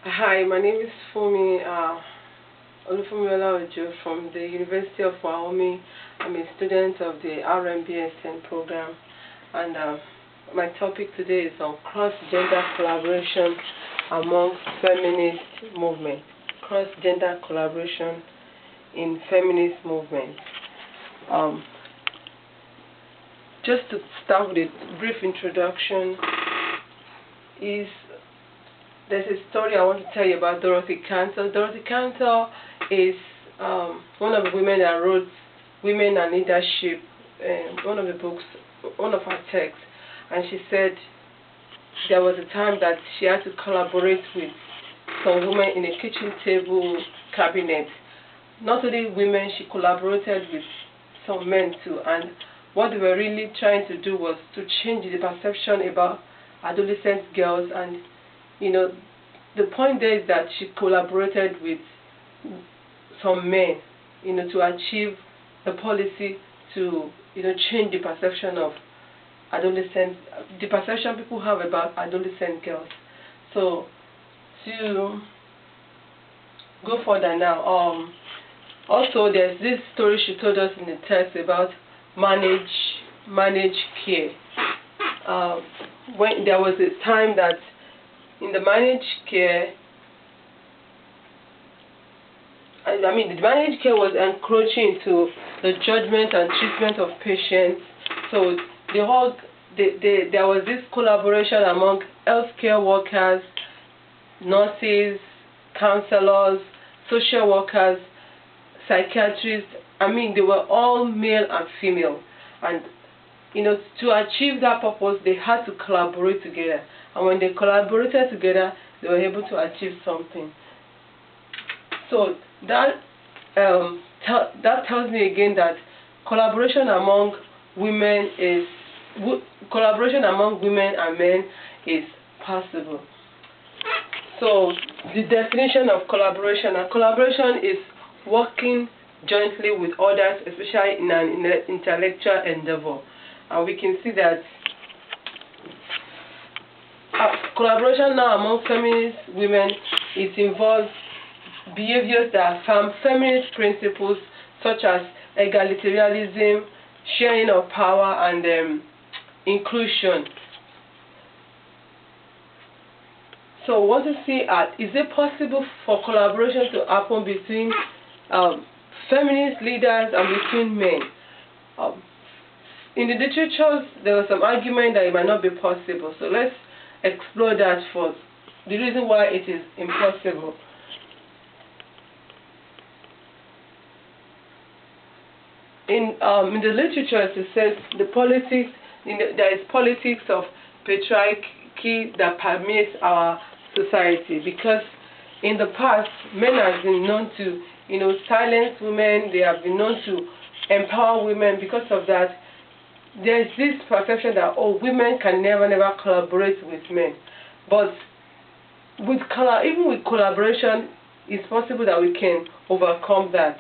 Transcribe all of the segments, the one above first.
Hi, my name is Fumi Olufumi Ojo from the University of Wyoming. I'm a student of the RMBSN program, and my topic today is on cross-gender collaboration among feminist movements. Cross-gender collaboration in feminist movements. Just to start with a brief introduction, there's a story I want to tell you about Dorothy Cantor. Dorothy Cantor is one of the women that wrote Women and Leadership, one of the books, one of her texts, and she said there was a time that she had to collaborate with some women in a kitchen table cabinet. Not only women, she collaborated with some men too, and what they were really trying to do was to change the perception about adolescent girls. And the point there is that she collaborated with some men, to achieve the policy to, change the perception of adolescents, the perception people have about adolescent girls. So, to go further now, also there's this story she told us in the text about managed care. When there was a time that in the managed care, the managed care was encroaching into the judgment and treatment of patients. So there was this collaboration among healthcare workers, nurses, counselors, social workers, psychiatrists. They were all male and female, and to achieve that purpose, they had to collaborate together. And when they collaborated together, they were able to achieve something. So that tells me again that collaboration among women and men is possible. So the definition of collaboration: collaboration is working jointly with others, especially in an intellectual endeavor. And we can see that collaboration now among feminist women, it involves behaviors that affirm feminist principles such as egalitarianism, sharing of power, and inclusion. So what to see is it possible for collaboration to happen between feminist leaders and between men? In the literatures, there was some argument that it might not be possible. So let's explore that first. The reason why it is impossible. In the literature, it says there is politics of patriarchy that permeates our society, because in the past, men have been known to silence women. They have been known to empower women. Because of that, there's this perception that women can never collaborate with men. But even with collaboration, it's possible that we can overcome that.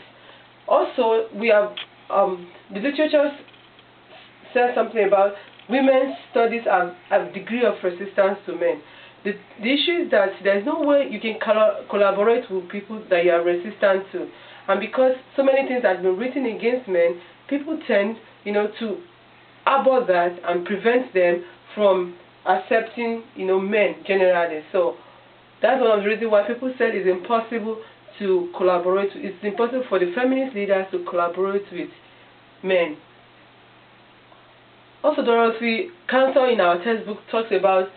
Also, we have the literature says something about women's studies have a degree of resistance to men. The issue is that there's no way you can collaborate with people that you are resistant to. And because so many things have been written against men, people tend to abort that and prevent them from accepting men generally. So that's one of the reasons why people said it's impossible to collaborate. It's impossible for the feminist leaders to collaborate with men. Also, Dorothy Cantor in our textbook talks about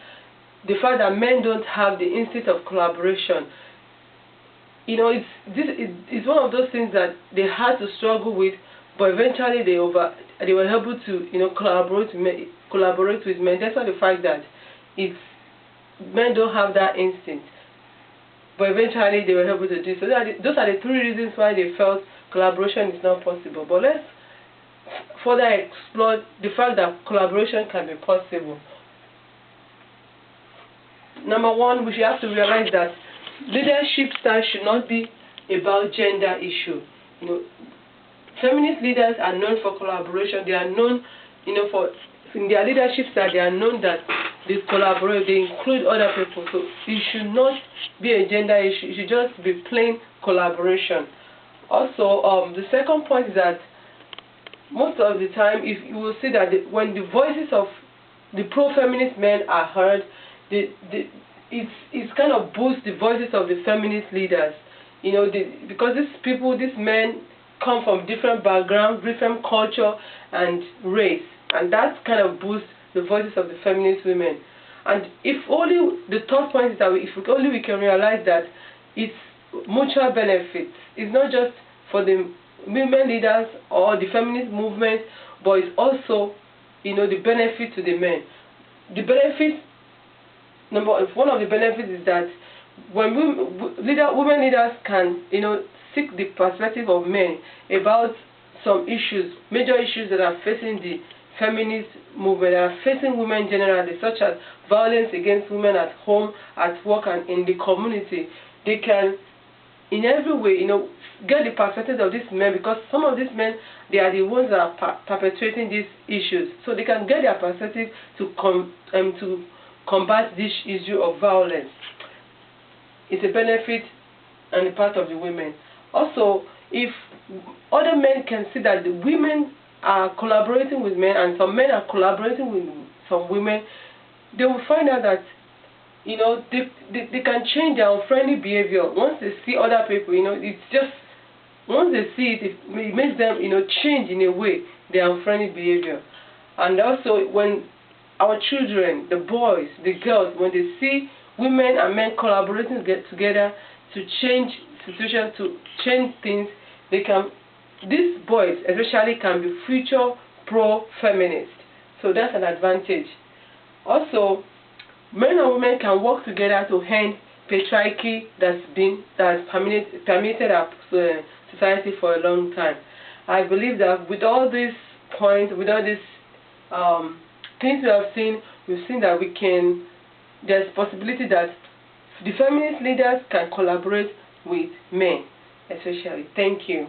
the fact that men don't have the instinct of collaboration. It's one of those things that they had to struggle with, but eventually they were able to collaborate with men. That's why the fact that men don't have that instinct, but eventually they were able to do so. Those are the three reasons why they felt collaboration is not possible. But let's further explore the fact that collaboration can be possible. Number one, we should have to realize that leadership style should not be about gender issue. Feminist leaders are known for collaboration. They are known, for in their leadership that they are known that they collaborate, they include other people. So it should not be a gender issue. It should just be plain collaboration. Also, the second point is that most of the time, if you will see that when the voices of the pro-feminist men are heard, it's kind of boosts the voices of the feminist leaders. You know, because these men come from different backgrounds, different culture and race, and that kind of boosts the voices of the feminist women. And if only the third point is that if only we can realize that it's mutual benefits. It's not just for the women leaders or the feminist movement, but it's also, you know, the benefit to the men. The benefits, one of the benefits is that when women leaders can, you know, seek the perspective of men about some issues, major issues that are facing the feminist movement, that are facing women generally, such as violence against women at home, at work, and in the community, they can, in every way, you know, get the perspective of these men, because some of these men, they are the ones that are perpetrating these issues. So they can get their perspective to combat this issue of violence. It's a benefit on the part of the women. Also, if other men can see that the women are collaborating with men and some men are collaborating with some women, they will find out that, you know, they can change their unfriendly behavior. Once they see other people, you know, it's just, once they see it, it makes them, you know, change in a way their unfriendly behavior. And also, when our children, the boys, the girls, when they see women and men collaborating together to change situations, to change things, they can, these boys especially can be future pro-feminist. So that's an advantage. Also, men and women can work together to end patriarchy that's permeated our society for a long time. I believe that with all these points, with all these things we have seen, we've seen that there's possibility that the feminist leaders can collaborate with men, especially. Thank you.